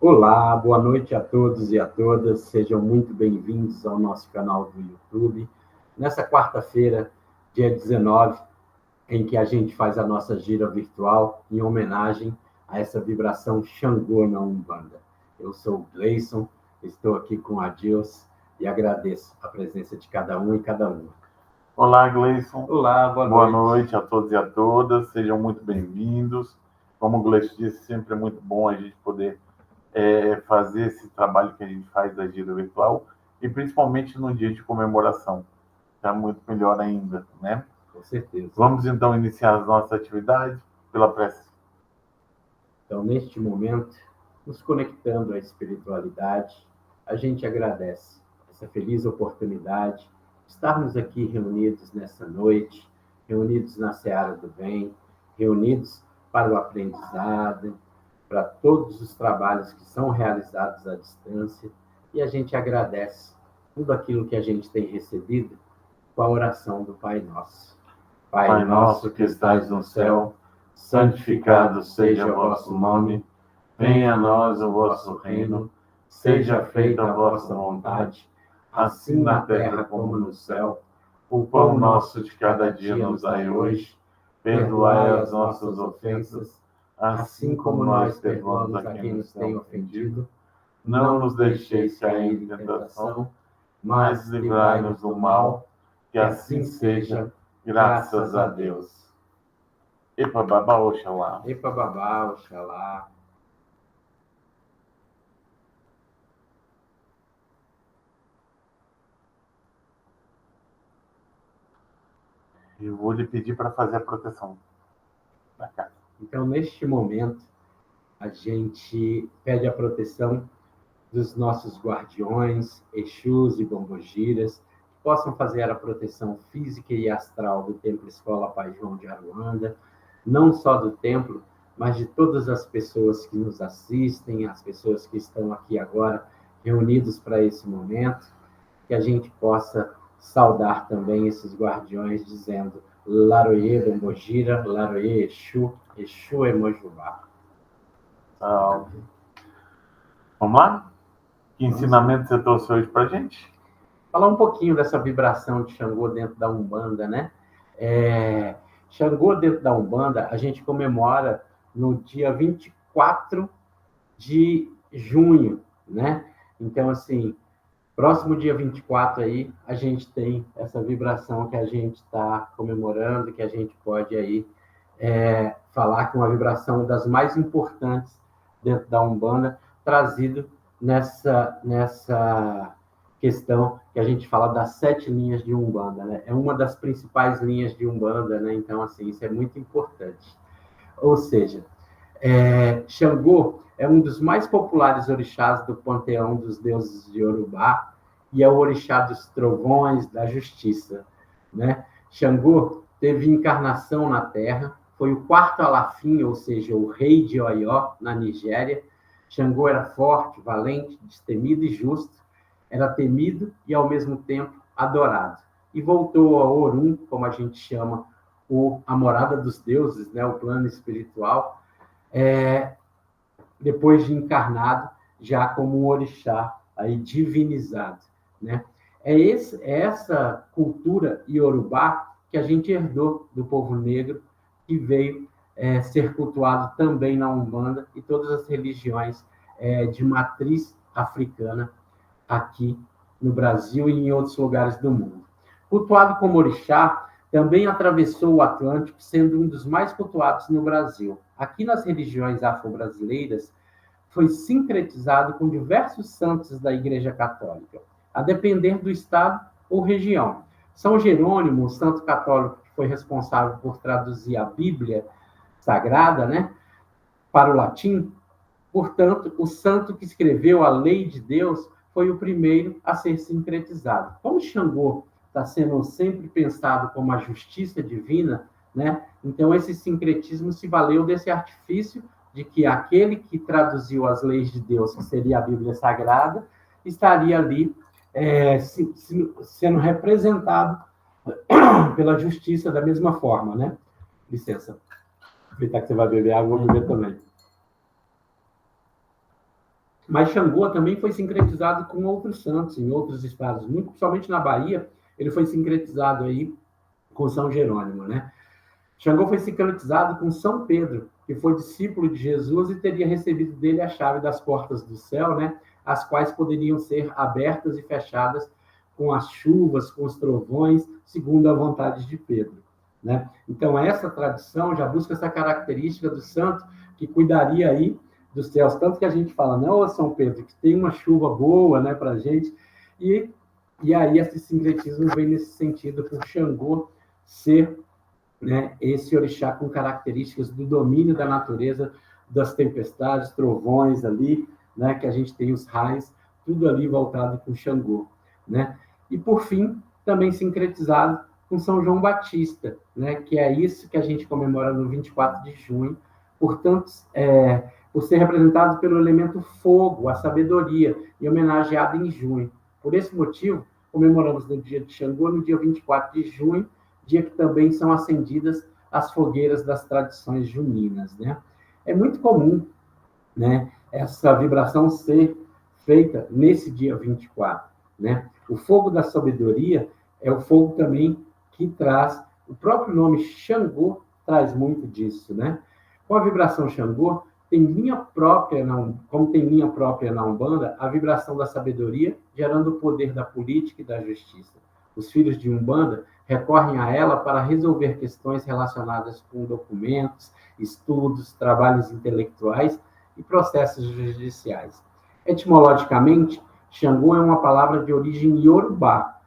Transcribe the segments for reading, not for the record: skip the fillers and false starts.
Olá, boa noite a todos e a todas. Sejam muito bem-vindos ao nosso canal do YouTube. Nessa quarta-feira, dia 19, em que a gente faz a nossa gira virtual em homenagem a essa vibração Xangô na Umbanda. Eu sou o Gleison, estou aqui com a Dilce e agradeço a presença de cada um e cada uma. Olá, Gleison. Olá, boa noite a todos e a todas. Sejam muito bem-vindos. Como o Gleison disse, sempre é muito bom a gente poder fazer esse trabalho que a gente faz da gira virtual e principalmente no dia de comemoração. Está muito melhor ainda, né? Com certeza. Vamos então iniciar as nossas atividades pela prece. Então, neste momento, nos conectando à espiritualidade, a gente agradece essa feliz oportunidade de estarmos aqui reunidos nessa noite, reunidos na Seara do Bem, reunidos para o aprendizado, para todos os trabalhos que são realizados à distância, e a gente agradece tudo aquilo que a gente tem recebido com a oração do Pai Nosso. Pai nosso que estais no céu, santificado seja o vosso nome, venha a nós o vosso reino, seja feita a vossa vontade, assim na terra como no céu. O pão nosso de cada dia nos dai hoje, perdoai as nossas ofensas, assim como nós perdoamos a quem nos tem ofendido. Não nos deixeis cair em tentação, mas livrai-nos do mal, que assim seja, graças a Deus. Epa babá, Oxalá. Epa babá, Oxalá. Eu vou lhe pedir para fazer a proteção da casa. Então, neste momento, a gente pede a proteção dos nossos guardiões, Exus e Bombogiras, que possam fazer a proteção física e astral do Templo Escola Pai João de Aruanda, não só do templo, mas de todas as pessoas que nos assistem, as pessoas que estão aqui agora reunidos para esse momento, que a gente possa saudar também esses guardiões, dizendo Laroye Bombogira, Laroye Exu, Exu Emojubá. Vamos lá? Que ensinamento você trouxe hoje para a gente? Falar um pouquinho dessa vibração de Xangô dentro da Umbanda, né? Xangô dentro da Umbanda, a gente comemora no dia 24 de junho, né? Então, assim, próximo dia 24 aí, a gente tem essa vibração que a gente está comemorando, que a gente pode aí falar que é uma vibração das mais importantes dentro da Umbanda, trazido nessa questão que a gente fala das 7 linhas de Umbanda, né? É uma das principais linhas de Umbanda, né? Então, assim, isso é muito importante. Ou seja, Xangô é um dos mais populares orixás do panteão dos deuses de Yorubá e é o orixá dos trovões, da justiça, né? Xangô teve encarnação na Terra, foi o 4º Alafim, ou seja, o rei de Oió, na Nigéria. Xangô era forte, valente, destemido e justo, era temido e, ao mesmo tempo, adorado. E voltou a Orum, como a gente chama, a morada dos deuses, né, o plano espiritual, depois de encarnado, já como um orixá aí divinizado, né? É essa cultura iorubá que a gente herdou do povo negro, que veio ser cultuado também na Umbanda e todas as religiões de matriz africana aqui no Brasil e em outros lugares do mundo. Cultuado como orixá, também atravessou o Atlântico, sendo um dos mais cultuados no Brasil. Aqui nas religiões afro-brasileiras, foi sincretizado com diversos santos da Igreja Católica, a depender do estado ou região. São Jerônimo, o santo católico que foi responsável por traduzir a Bíblia Sagrada, né, para o latim, portanto, o santo que escreveu a lei de Deus foi o primeiro a ser sincretizado. Como Xangô está sendo sempre pensado como a justiça divina, né? Então esse sincretismo se valeu desse artifício de que aquele que traduziu as leis de Deus, que seria a Bíblia Sagrada, estaria ali sendo representado pela justiça da mesma forma, né? Licença. Aproveitar que você vai beber água, eu vou beber também. Mas Xangô também foi sincretizado com outros santos em outros estados, muito principalmente na Bahia, ele foi sincretizado aí com São Jerônimo, né? Xangô foi sincretizado com São Pedro, que foi discípulo de Jesus e teria recebido dele a chave das portas do céu, né? As quais poderiam ser abertas e fechadas com as chuvas, com os trovões, segundo a vontade de Pedro, né? Então, essa tradição já busca essa característica do santo que cuidaria aí dos céus. Tanto que a gente fala, não, São Pedro, que tem uma chuva boa, né, para a gente. E aí esse sincretismo vem nesse sentido, por Xangô ser, né, esse orixá com características do domínio da natureza, das tempestades, trovões ali, né, que a gente tem os raios, tudo ali voltado com Xangô, né? E por fim, também sincretizado com São João Batista, né, que é isso que a gente comemora no 24 de junho, portanto, por ser representado pelo elemento fogo, a sabedoria, e homenageado em junho. Por esse motivo, comemoramos no dia de Xangô, no dia 24 de junho, dia que também são acendidas as fogueiras das tradições juninas, né? É muito comum, né, essa vibração ser feita nesse dia 24, né? O fogo da sabedoria é o fogo também que traz, o próprio nome Xangô traz muito disso, né? Com a vibração Xangô, tem linha própria, como tem linha própria na Umbanda, a vibração da sabedoria, gerando o poder da política e da justiça. Os filhos de Umbanda recorrem a ela para resolver questões relacionadas com documentos, estudos, trabalhos intelectuais e processos judiciais. Etimologicamente, Xangô é uma palavra de origem iorubá.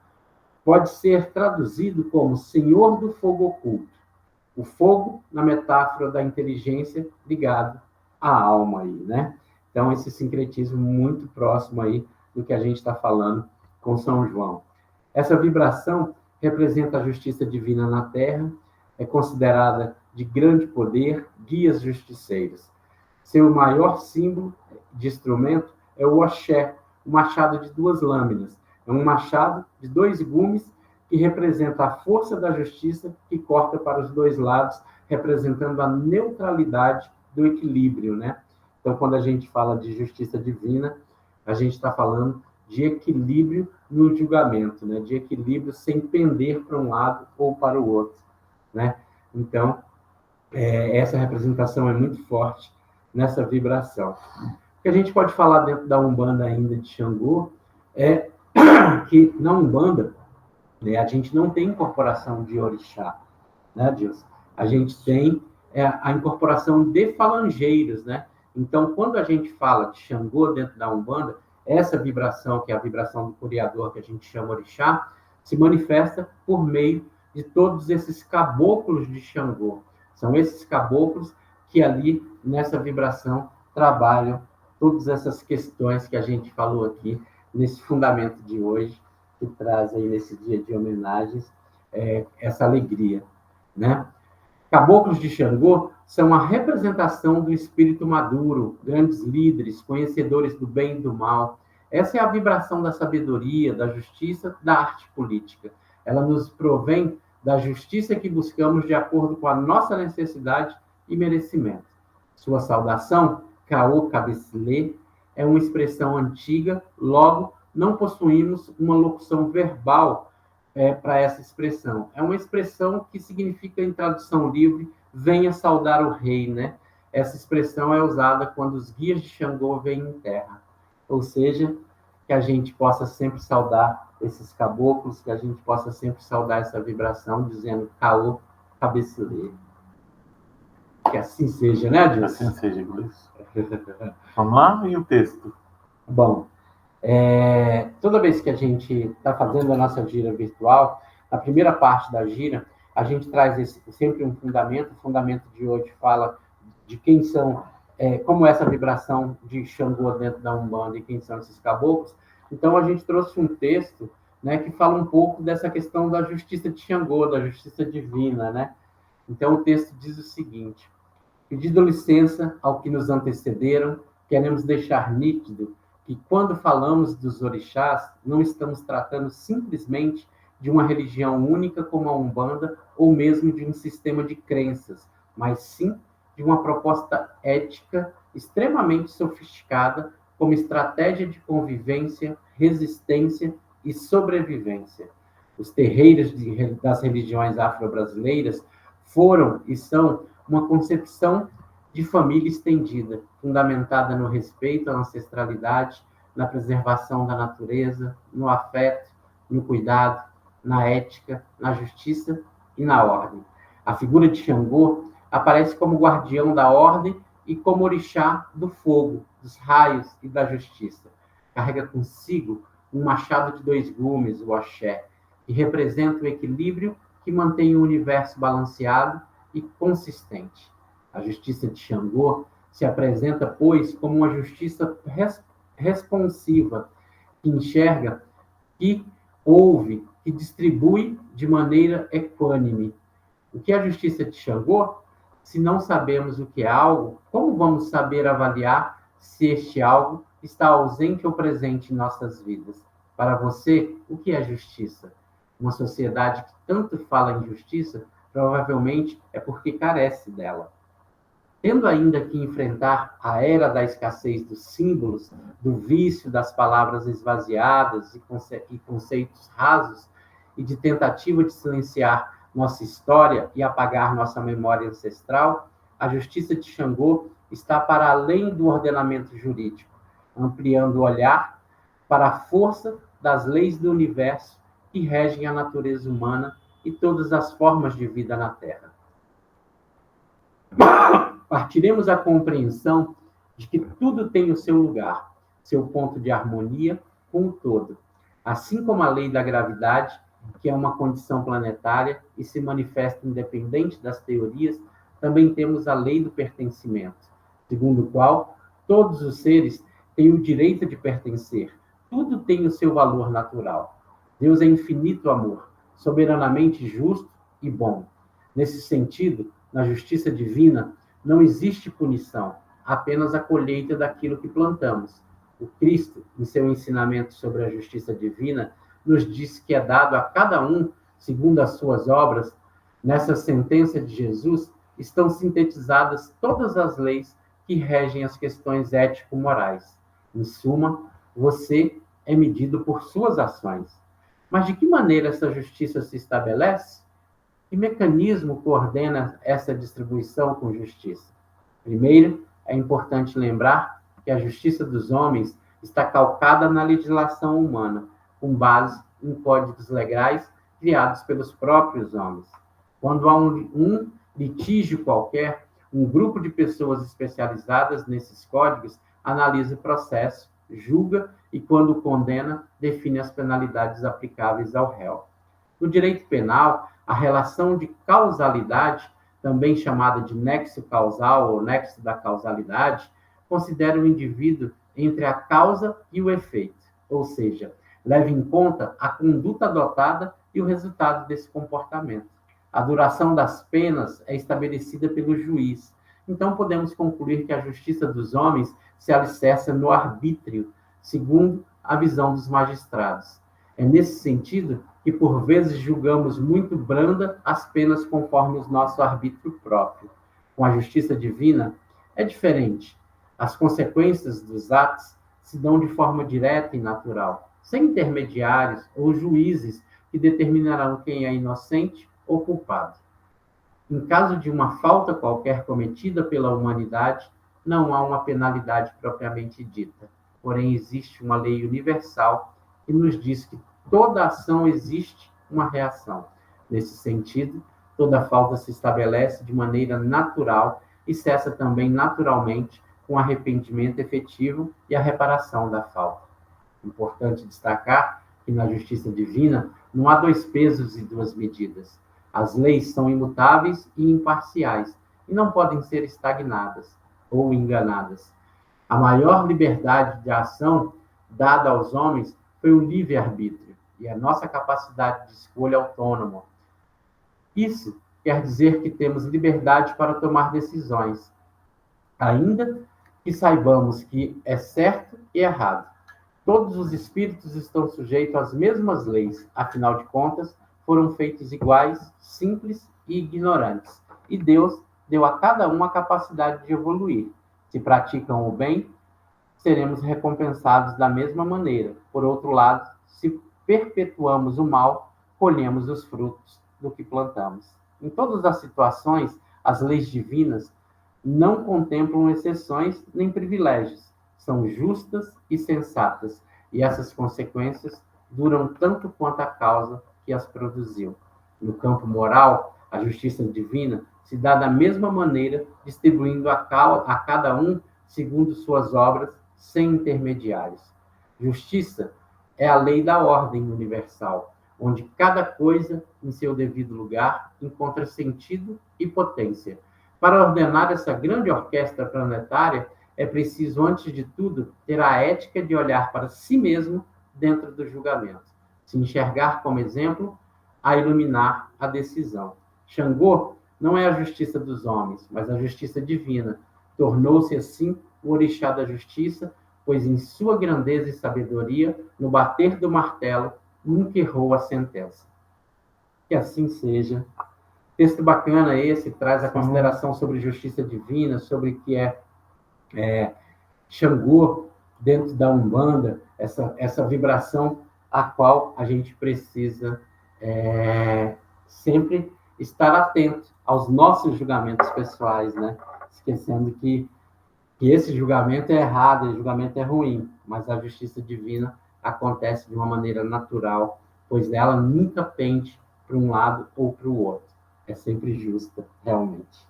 Pode ser traduzido como Senhor do Fogo Oculto. O fogo, na metáfora da inteligência, ligado à alma aí, né? Então, esse sincretismo muito próximo aí do que a gente está falando com São João. Essa vibração representa a justiça divina na Terra, é considerada de grande poder, guias justiceiros. Seu maior símbolo de instrumento é o oxé, o machado de 2 lâminas. É um machado de 2 gumes que representa a força da justiça que corta para os 2 lados, representando a neutralidade do equilíbrio, né? Então, quando a gente fala de justiça divina, a gente está falando de equilíbrio no julgamento, né? De equilíbrio sem pender para um lado ou para o outro, né? Então, essa representação é muito forte nessa vibração. O que a gente pode falar dentro da Umbanda ainda de Xangô é que na Umbanda, né, a gente não tem incorporação de orixá, né, Deus? A gente tem a incorporação de falangeiros, né? Então, quando a gente fala de Xangô dentro da Umbanda, essa vibração, que é a vibração do Criador, que a gente chama orixá, se manifesta por meio de todos esses caboclos de Xangô. São esses caboclos que ali, nessa vibração, trabalham todas essas questões que a gente falou aqui, nesse fundamento de hoje, que traz aí nesse dia de homenagens essa alegria, né? Caboclos de Xangô são a representação do espírito maduro, grandes líderes, conhecedores do bem e do mal. Essa é a vibração da sabedoria, da justiça, da arte política. Ela nos provém da justiça que buscamos de acordo com a nossa necessidade e merecimento. Sua saudação, Caô Cabecilê, é uma expressão antiga, logo, não possuímos uma locução verbal para essa expressão. É uma expressão que significa, em tradução livre, venha saudar o rei, né? Essa expressão é usada quando os guias de Xangô vêm em terra. Ou seja, que a gente possa sempre saudar esses caboclos, que a gente possa sempre saudar essa vibração, dizendo Caô Cabecilê. Que assim seja, né, Deus? Assim seja, Gleice. Vamos lá? E o texto? Bom, toda vez que a gente está fazendo a nossa gira virtual, na primeira parte da gira, a gente traz sempre um fundamento. O fundamento de hoje fala de quem são, como essa vibração de Xangô dentro da Umbanda e quem são esses caboclos. Então, a gente trouxe um texto, né, que fala um pouco dessa questão da justiça de Xangô, da justiça divina, né? Então, o texto diz o seguinte: pedindo licença ao que nos antecederam, queremos deixar nítido que quando falamos dos orixás, não estamos tratando simplesmente de uma religião única como a Umbanda ou mesmo de um sistema de crenças, mas sim de uma proposta ética extremamente sofisticada como estratégia de convivência, resistência e sobrevivência. Os terreiros das religiões afro-brasileiras foram e são uma concepção de família estendida, fundamentada no respeito à ancestralidade, na preservação da natureza, no afeto, no cuidado, na ética, na justiça e na ordem. A figura de Xangô aparece como guardião da ordem e como orixá do fogo, dos raios e da justiça. Carrega consigo um machado de 2 gumes, o axé, que representa o equilíbrio que mantém o universo balanceado e consistente. A justiça de Xangô se apresenta, pois, como uma justiça responsiva, que enxerga, que ouve, que distribui de maneira equânime. O que é a justiça de Xangô? Se não sabemos o que é algo, como vamos saber avaliar se este algo está ausente ou presente em nossas vidas? Para você, o que é justiça? Uma sociedade que tanto fala em justiça, provavelmente é porque carece dela. Tendo ainda que enfrentar a era da escassez dos símbolos, do vício das palavras esvaziadas e conceitos rasos, e de tentativa de silenciar nossa história e apagar nossa memória ancestral, a justiça de Xangô está para além do ordenamento jurídico, ampliando o olhar para a força das leis do universo que regem a natureza humana e todas as formas de vida na Terra. Partiremos a compreensão de que tudo tem o seu lugar, seu ponto de harmonia com o todo. Assim como a lei da gravidade, que é uma condição planetária e se manifesta independente das teorias, também temos a lei do pertencimento, segundo o qual todos os seres têm o direito de pertencer. Tudo tem o seu valor natural. Deus é infinito amor, soberanamente justo e bom. Nesse sentido, na justiça divina, não existe punição, apenas a colheita daquilo que plantamos. O Cristo, em seu ensinamento sobre a justiça divina, nos diz que é dado a cada um, segundo as suas obras. Nessa sentença de Jesus estão sintetizadas todas as leis que regem as questões ético-morais. Em suma, você é medido por suas ações. Mas de que maneira essa justiça se estabelece? Que mecanismo coordena essa distribuição com justiça? Primeiro, é importante lembrar que a justiça dos homens está calcada na legislação humana, com base em códigos legais criados pelos próprios homens. Quando há um litígio qualquer, um grupo de pessoas especializadas nesses códigos analisa o processo, julga e, quando condena, define as penalidades aplicáveis ao réu. No direito penal, a relação de causalidade, também chamada de nexo causal ou nexo da causalidade, considera o indivíduo entre a causa e o efeito, ou seja, leva em conta a conduta adotada e o resultado desse comportamento. A duração das penas é estabelecida pelo juiz. Então, podemos concluir que a justiça dos homens se alicerça no arbítrio, segundo a visão dos magistrados. É nesse sentido que, por vezes, julgamos muito branda as penas conforme o nosso arbítrio próprio. Com a justiça divina, é diferente. As consequências dos atos se dão de forma direta e natural, sem intermediários ou juízes que determinarão quem é inocente ou culpado. Em caso de uma falta qualquer cometida pela humanidade, não há uma penalidade propriamente dita. Porém, existe uma lei universal que nos diz que toda ação existe uma reação. Nesse sentido, toda falta se estabelece de maneira natural e cessa também naturalmente com arrependimento efetivo e a reparação da falta. Importante destacar que na justiça divina não há 2 pesos e 2 medidas. As leis são imutáveis e imparciais e não podem ser estagnadas ou enganadas. A maior liberdade de ação dada aos homens foi o livre-arbítrio e a nossa capacidade de escolha autônoma. Isso quer dizer que temos liberdade para tomar decisões, ainda que saibamos que é certo e errado. Todos os espíritos estão sujeitos às mesmas leis, afinal de contas, foram feitos iguais, simples e ignorantes. E Deus deu a cada um a capacidade de evoluir. Se praticam o bem, seremos recompensados da mesma maneira. Por outro lado, se perpetuamos o mal, colhemos os frutos do que plantamos. Em todas as situações, as leis divinas não contemplam exceções nem privilégios. São justas e sensatas, e essas consequências duram tanto quanto a causa que as produziu. No campo moral, a justiça divina se dá da mesma maneira, distribuindo a cada um segundo suas obras, sem intermediários. Justiça é a lei da ordem universal, onde cada coisa, em seu devido lugar, encontra sentido e potência. Para ordenar essa grande orquestra planetária, é preciso, antes de tudo, ter a ética de olhar para si mesmo dentro do julgamento, se enxergar como exemplo, a iluminar a decisão. Xangô não é a justiça dos homens, mas a justiça divina. Tornou-se, assim, o orixá da justiça, pois em sua grandeza e sabedoria, no bater do martelo, nunca errou a sentença. Que assim seja. Texto bacana esse, traz a consideração sobre justiça divina, sobre o que é Xangô dentro da Umbanda, essa vibração a qual a gente precisa sempre estar atento aos nossos julgamentos pessoais, né? Esquecendo que esse julgamento é errado, esse julgamento é ruim, mas a justiça divina acontece de uma maneira natural, pois ela nunca pende para um lado ou para o outro. É sempre justa, realmente.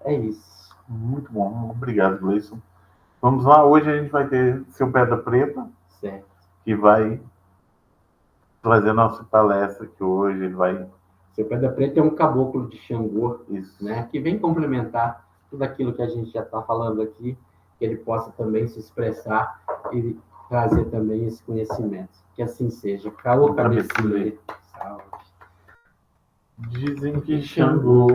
É isso. Muito bom. Obrigado, Gleison. Vamos lá. Hoje a gente vai ter seu Pedra Preta, certo, que vai fazer a nossa palestra, que hoje ele vai... Seu Pedra Preta é um caboclo de Xangô, Isso. né, que vem complementar tudo aquilo que a gente já está falando aqui, que ele possa também se expressar e trazer também esse conhecimento. Que assim seja. Caô, cabecinha. Salve. Dizem que Xangô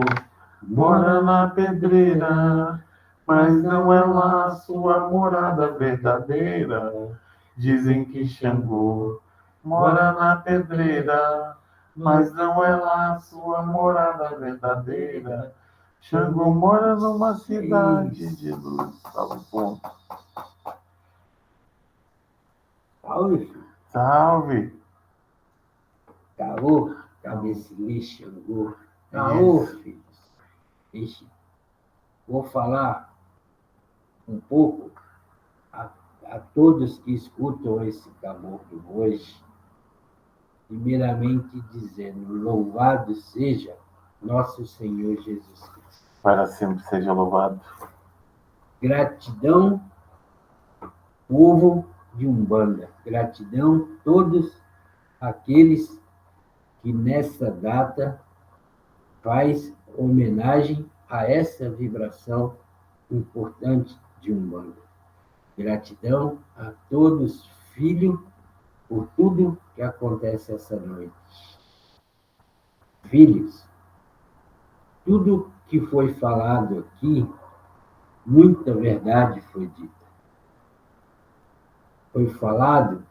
mora na pedreira, mas não é lá sua morada verdadeira. Dizem que Xangô mora na pedreira, mas não é lá sua morada verdadeira. Xangô mora numa cidade de luz. Salve, ponto. Salve, filho. Salve. Caô, cabecilha, Xangô. Caô, filho. Ixi, vou falar um pouco a todos que escutam esse caboclo hoje, primeiramente dizendo: louvado seja nosso Senhor Jesus Cristo. Para sempre seja louvado. Gratidão, povo de Umbanda. Gratidão a todos aqueles que nessa data faz homenagem a essa vibração importante de Umbanda. Gratidão a todos, filho, por tudo que acontece essa noite. Filhos, tudo que foi falado aqui, muita verdade foi dita. Foi falado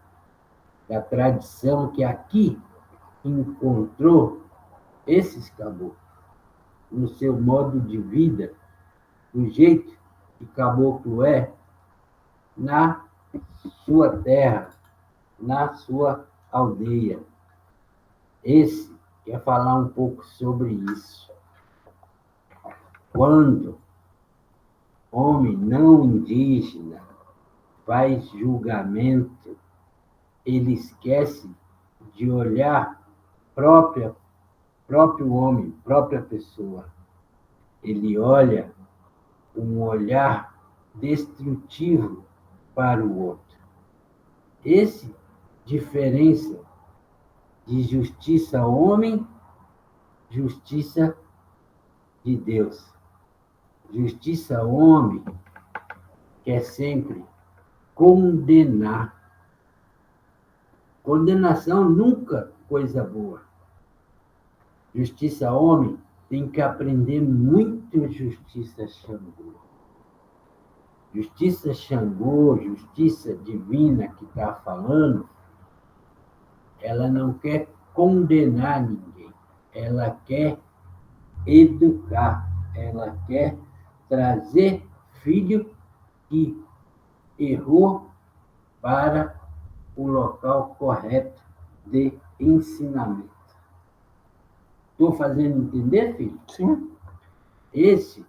da tradição que aqui encontrou esses caboclos, no seu modo de vida, do jeito que caboclo é, na sua terra, na sua aldeia. Esse quer falar um pouco sobre isso. Quando homem não indígena faz julgamento, ele esquece de olhar próprio homem, própria pessoa. Ele olha um olhar destrutivo para o outro. Esse diferença de justiça homem, justiça de Deus. Justiça homem quer sempre condenar. Condenação nunca coisa boa. Justiça homem tem que aprender muito justiça Xangô. Justiça Xangô, justiça divina que está falando, ela não quer condenar ninguém. Ela quer educar. Ela quer trazer filho que errou para o local correto de ensinamento. Estou fazendo entender, filho? Sim. Esse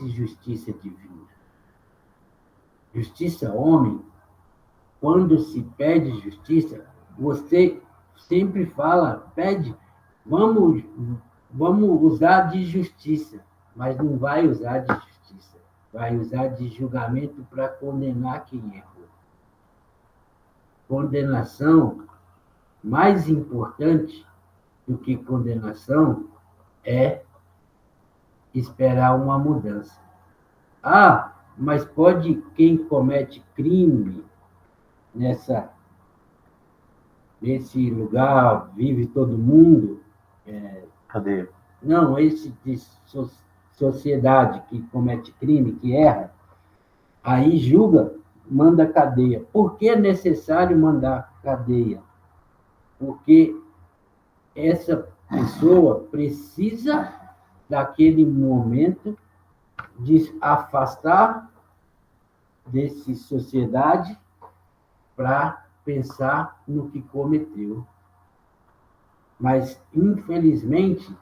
justiça divina. Justiça homem, quando se pede justiça, você sempre fala, pede, vamos usar de justiça, mas não vai usar de justiça, vai usar de julgamento para condenar quem errou. Condenação, mais importante do que condenação, é esperar uma mudança. Ah, mas pode quem comete crime nesse lugar, vive todo mundo. Cadê? Não, esse de sociedade que comete crime, que erra, aí julga, manda cadeia. Por que é necessário mandar cadeia? Porque essa pessoa precisa daquele momento de afastar dessa sociedade para pensar no que cometeu. Mas, infelizmente,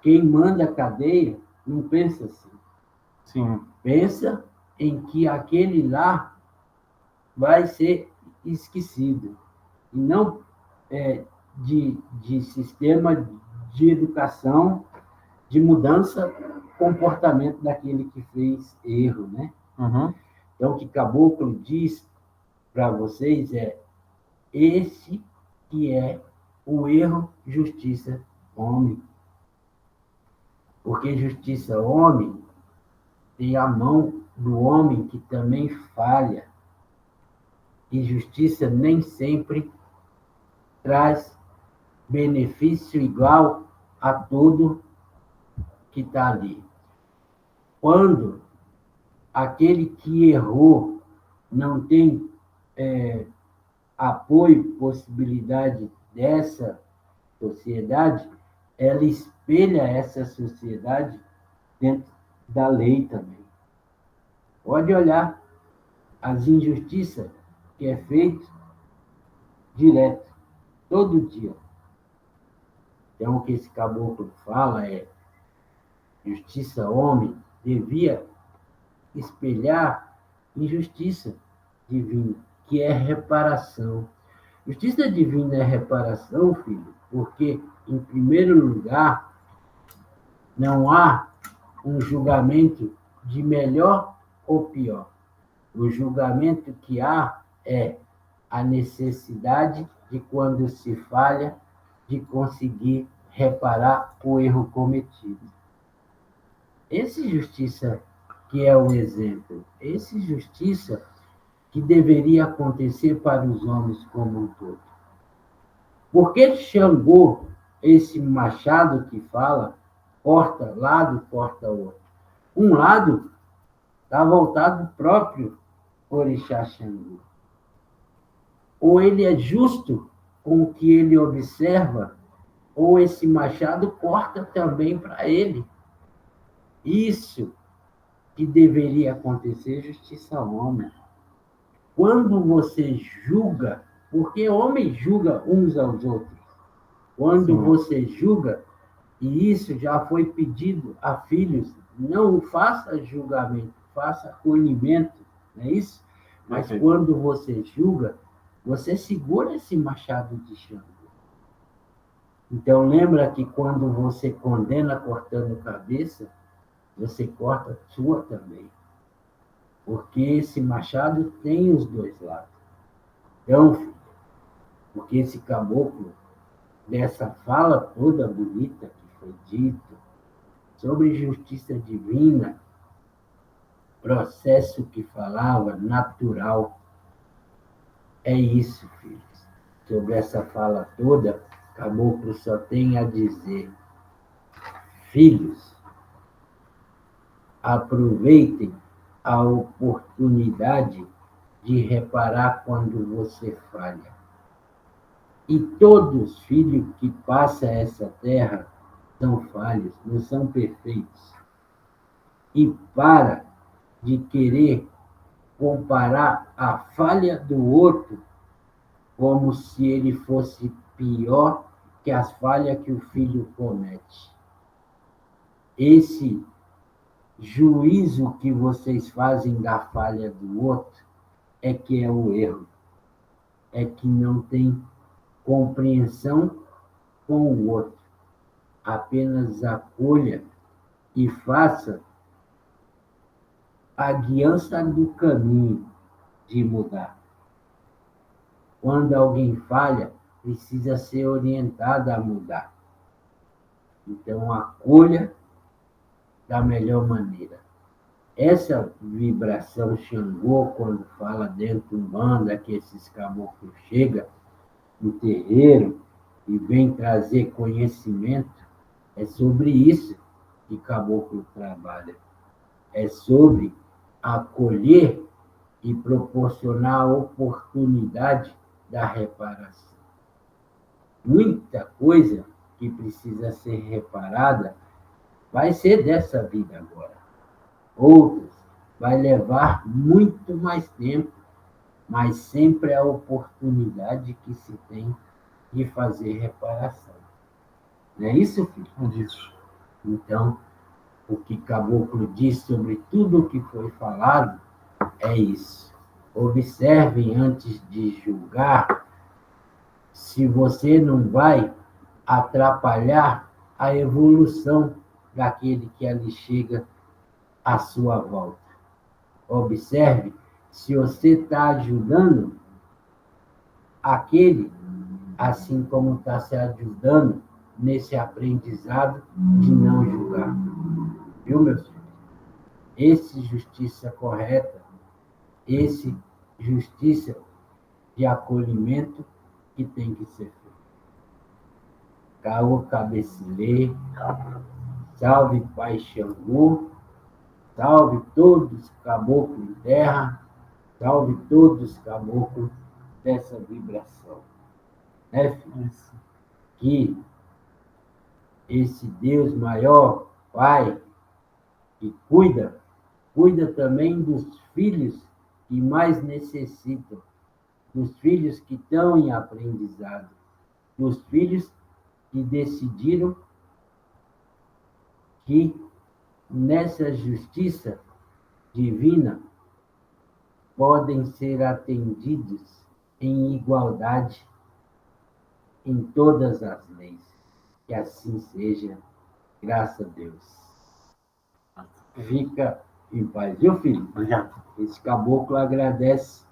quem manda a cadeia não pensa assim. Sim. Pensa em que aquele lá vai ser esquecido. E não de sistema de educação, de mudança, comportamento daquele que fez erro, né? Uhum. Então, o que Caboclo diz para vocês é esse que é o erro, justiça, homem. Porque justiça, homem, tem a mão do homem que também falha. E justiça nem sempre traz benefício igual a todo que está ali. Quando aquele que errou não tem apoio, possibilidade dessa sociedade, ela espelha essa sociedade dentro da lei também. Pode olhar as injustiças que é feito direto, todo dia. Então, o que esse caboclo fala é justiça homem devia espelhar injustiça divina, que é reparação. Justiça divina é reparação, filho, porque, em primeiro lugar, não há um julgamento de melhor ou pior. O julgamento que há é a necessidade de, quando se falha, de conseguir reparar o erro cometido. Esse justiça que é o exemplo, esse justiça que deveria acontecer para os homens como um todo. Por que Xangô, esse machado que fala, corta lado, corta outro? Um lado está voltado próprio Orixá Xangô. Ou ele é justo com o que ele observa, ou esse machado corta também para ele. Isso que deveria acontecer, justiça ao homem. Quando você julga, porque homem julga uns aos outros, quando você julga, e isso já foi pedido a filhos, não faça julgamento, faça acolhimento, não é isso? Mas quando você julga, você segura esse machado de Xangô. Então, lembra que quando você condena cortando cabeça, você corta a sua também. Porque esse machado tem os dois lados. Então, porque esse caboclo, dessa fala toda bonita que foi dito, sobre justiça divina, processo que falava, natural, é isso, filhos. Sobre essa fala toda, Caboclo só tem a dizer: filhos, aproveitem a oportunidade de reparar quando você falha. E todos, filhos que passam essa terra, são falhos, não são perfeitos. E para de querer comparar a falha do outro como se ele fosse pior que as falhas que o filho comete. Esse juízo que vocês fazem da falha do outro é que é o erro, é que não tem compreensão com o outro. Apenas acolha e faça a guiança do caminho de mudar. Quando alguém falha, precisa ser orientado a mudar. Então, acolha da melhor maneira. Essa vibração Xangô, quando fala dentro de Umbanda, que esses caboclos chegam no terreiro e vêm trazer conhecimento, é sobre isso que caboclo trabalha. É sobre acolher e proporcionar a oportunidade da reparação. Muita coisa que precisa ser reparada vai ser dessa vida agora. Outras vai levar muito mais tempo, mas sempre é a oportunidade que se tem de fazer reparação. Não é isso, filho? Isso. Então, o que Caboclo diz sobre tudo o que foi falado é isso. Observem antes de julgar se você não vai atrapalhar a evolução daquele que ali chega à sua volta. Observe se você está ajudando aquele, assim como está se ajudando nesse aprendizado de não julgar. Viu, meus filhos? Esse justiça correta, esse justiça de acolhimento que tem que ser feito. Caô Cabecilê, salve Pai Xangô, salve todos caboclos em terra, salve todos caboclos dessa vibração. Né, filho? Que esse Deus maior, Pai, que cuida também dos filhos que mais necessitam, dos filhos que estão em aprendizado, dos filhos que decidiram que nessa justiça divina podem ser atendidos em igualdade em todas as leis. Que assim seja, graças a Deus. Fica em paz. Viu, filho? Obrigado. Esse caboclo agradece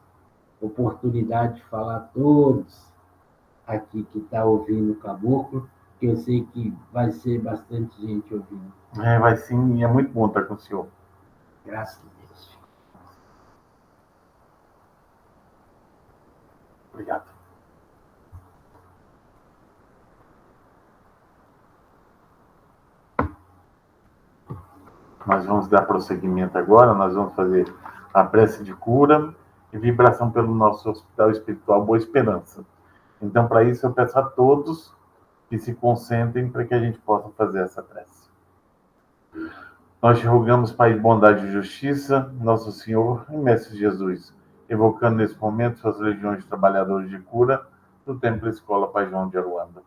a oportunidade de falar a todos aqui que está ouvindo o caboclo, que eu sei que vai ser bastante gente ouvindo. Vai sim, e é muito bom estar com o senhor. Graças a Deus. Obrigado. Nós vamos dar prosseguimento agora, nós vamos fazer a prece de cura e vibração pelo nosso Hospital Espiritual Boa Esperança. Então, para isso, eu peço a todos que se concentrem para que a gente possa fazer essa prece. Nós te rogamos, Pai de bondade e justiça, nosso Senhor e Mestre Jesus, evocando nesse momento suas legiões de trabalhadores de cura do Templo Escola Pai João de Aruanda.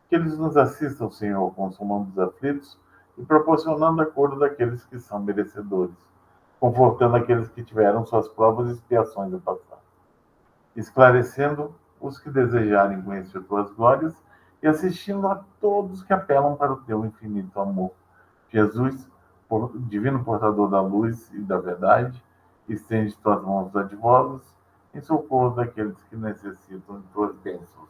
Que eles nos assistam, Senhor, consolando os aflitos e proporcionando a cura daqueles que são merecedores, confortando aqueles que tiveram suas provas e expiações a passar, esclarecendo os que desejarem conhecer tuas glórias e assistindo a todos que apelam para o teu infinito amor. Jesus, divino portador da luz e da verdade, estende tuas mãos dadivosas em socorro daqueles que necessitam de tuas bênçãos.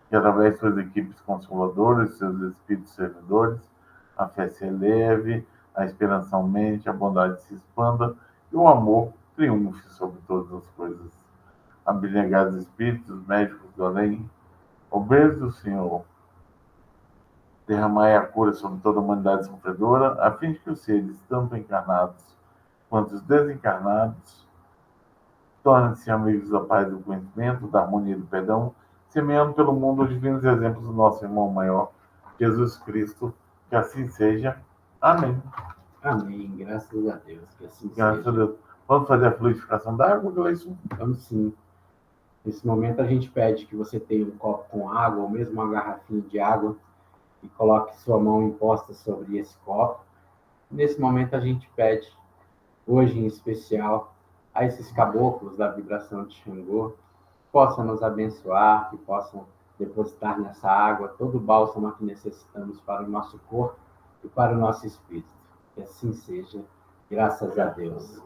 Que através de suas equipes consoladoras, seus espíritos servidores, a fé se eleve, a esperança aumente, a bondade se expanda e o amor triunfe sobre todas as coisas. Abnegados espíritos, médicos do além, obreiros do Senhor, derramai a cura sobre toda a humanidade sofredora, a fim de que os seres, tanto encarnados quanto os desencarnados, tornem-se amigos da paz e do conhecimento, da harmonia e do perdão, semeando pelo mundo os divinos exemplos do nosso irmão maior, Jesus Cristo. Que assim seja. Amém. Amém. Graças a Deus. Que assim Graças seja. a Deus. Vamos fazer a fluidificação da água, Gleison? Vamos sim. Nesse momento a gente pede que você tenha um copo com água, ou mesmo uma garrafinha de água, e coloque sua mão imposta sobre esse copo. Nesse momento a gente pede, hoje em especial, a esses caboclos da vibração de Xangô, que possam nos abençoar, que possam depositar nessa água todo o bálsamo que necessitamos para o nosso corpo e para o nosso espírito. Que assim seja, graças a Deus.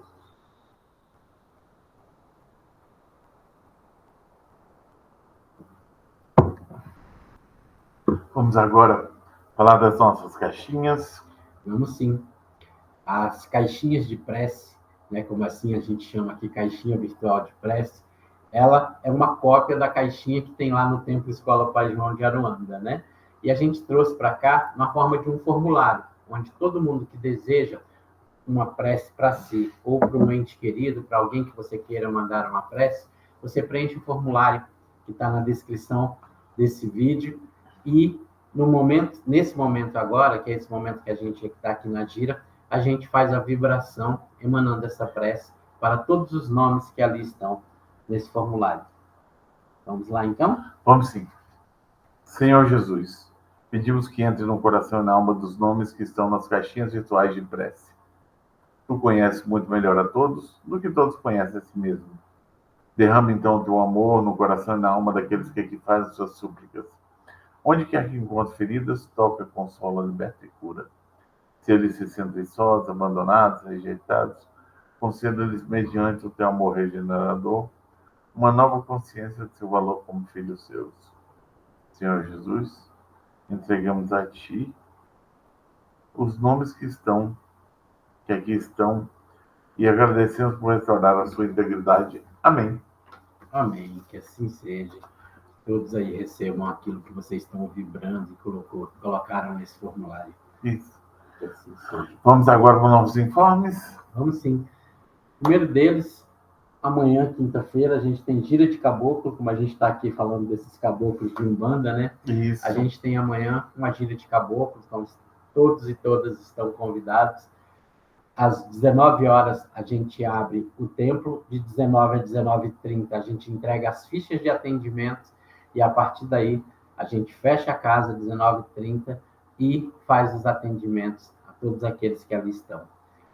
Vamos agora falar das nossas caixinhas. Vamos sim. As caixinhas de prece, né, como assim a gente chama aqui, caixinha virtual de prece, ela é uma cópia da caixinha que tem lá no Templo Escola Pai João de Aruanda, né? E a gente trouxe para cá na forma de um formulário, onde todo mundo que deseja uma prece para si, ou para um ente querido, para alguém que você queira mandar uma prece, você preenche o formulário que está na descrição desse vídeo e nesse momento agora, que é esse momento que a gente está aqui na gira, a gente faz a vibração emanando essa prece para todos os nomes que ali estão nesse formulário. Vamos lá, então? Vamos sim. Senhor Jesus, pedimos que entre no coração e na alma dos nomes que estão nas caixinhas virtuais de prece. Tu conheces muito melhor a todos do que todos conhecem a si mesmo. Derrama então o teu amor no coração e na alma daqueles que aqui fazem suas súplicas. Onde quer que encontre feridas, toca, consola, liberta e cura. Se eles se sentem sós, abandonados, rejeitados, conceda-lhes, mediante o teu amor regenerador, uma nova consciência de seu valor como filhos seus. Senhor Jesus, entregamos a Ti os nomes que aqui estão, e agradecemos por restaurar a sua integridade. Amém. Amém. Que assim seja. Todos aí recebam aquilo que vocês estão vibrando e colocaram nesse formulário. Isso. Que assim seja. Vamos agora com novos informes? Vamos sim. O primeiro deles, amanhã, quinta-feira, a gente tem gira de caboclo, como a gente está aqui falando desses caboclos de Umbanda, né? Isso. A gente tem amanhã uma gira de caboclos, então todos e todas estão convidados. Às 19 horas a gente abre o templo, de 19 a 19h30 a gente entrega as fichas de atendimento e a partir daí a gente fecha a casa às 19h30 e faz os atendimentos a todos aqueles que ali estão.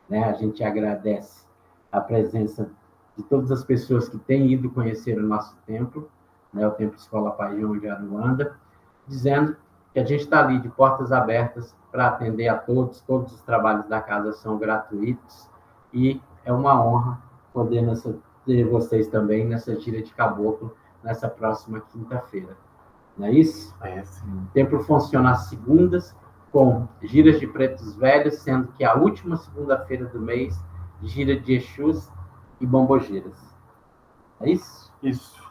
Né? A gente agradece a presença de todas as pessoas que têm ido conhecer o nosso templo, né? O Templo Escola Pai João de Aruanda, dizendo que a gente está ali de portas abertas para atender a todos os trabalhos da casa são gratuitos e é uma honra poder ter vocês também nessa gira de caboclo nessa próxima quinta-feira. Não é isso? É sim. O templo funciona às segundas com giras de pretos velhos, sendo que a última segunda-feira do mês, gira de Exus e bombogiras. É isso? Isso.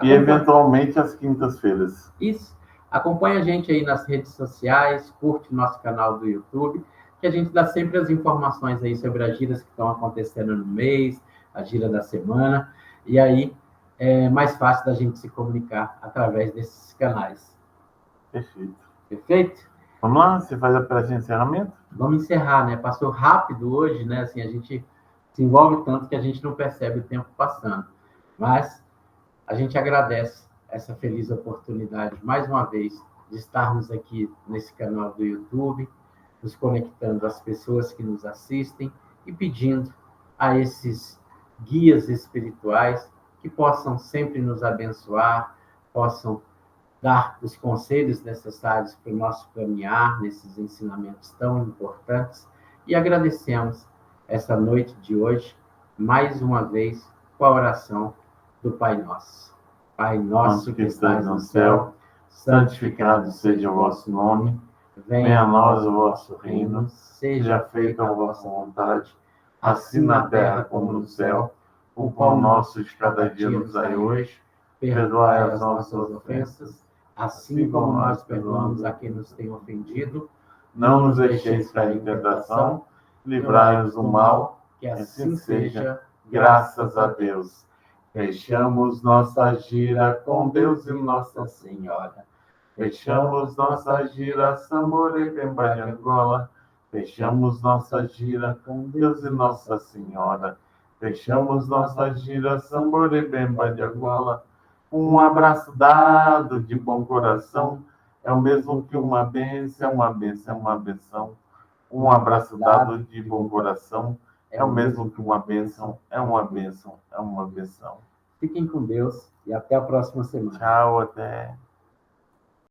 E eventualmente às quintas-feiras. Isso. Acompanhe a gente aí nas redes sociais, curte nosso canal do YouTube, que a gente dá sempre as informações aí sobre as giras que estão acontecendo no mês, a gira da semana, e aí é mais fácil da gente se comunicar através desses canais. Perfeito. Perfeito? Vamos lá, você faz a prece de encerramento? Vamos encerrar, né? Passou rápido hoje, né? Assim, a gente se envolve tanto que a gente não percebe o tempo passando. Mas a gente agradece essa feliz oportunidade, mais uma vez, de estarmos aqui nesse canal do YouTube, nos conectando às pessoas que nos assistem e pedindo a esses guias espirituais que possam sempre nos abençoar, possam dar os conselhos necessários para o nosso caminhar nesses ensinamentos tão importantes. E agradecemos essa noite de hoje, mais uma vez, com a oração do Pai Nosso. Pai nosso que estais no céu, santificado seja o vosso nome, venha a nós o vosso reino, seja feita a vossa vontade, assim na terra como no céu. O pão nosso de cada dia nos dai hoje, perdoai as nossas ofensas, assim como nós perdoamos a quem nos tem ofendido. Não nos deixeis cair em tentação, livrai-nos do mal, que assim seja, graças a Deus. Fechamos nossa gira com Deus e Nossa Senhora. Fechamos nossa gira Samore Pemba de Angola. Fechamos nossa gira com Deus e Nossa Senhora. Fechamos nossa gira Samboribemba de Angola. Um abraço dado de bom coração. É o mesmo que uma bênção, uma bênção, uma benção. Um abraço dado de bom coração. É o mesmo que uma bênção, é uma bênção, é uma benção. Fiquem com Deus e até a próxima semana. Tchau, até.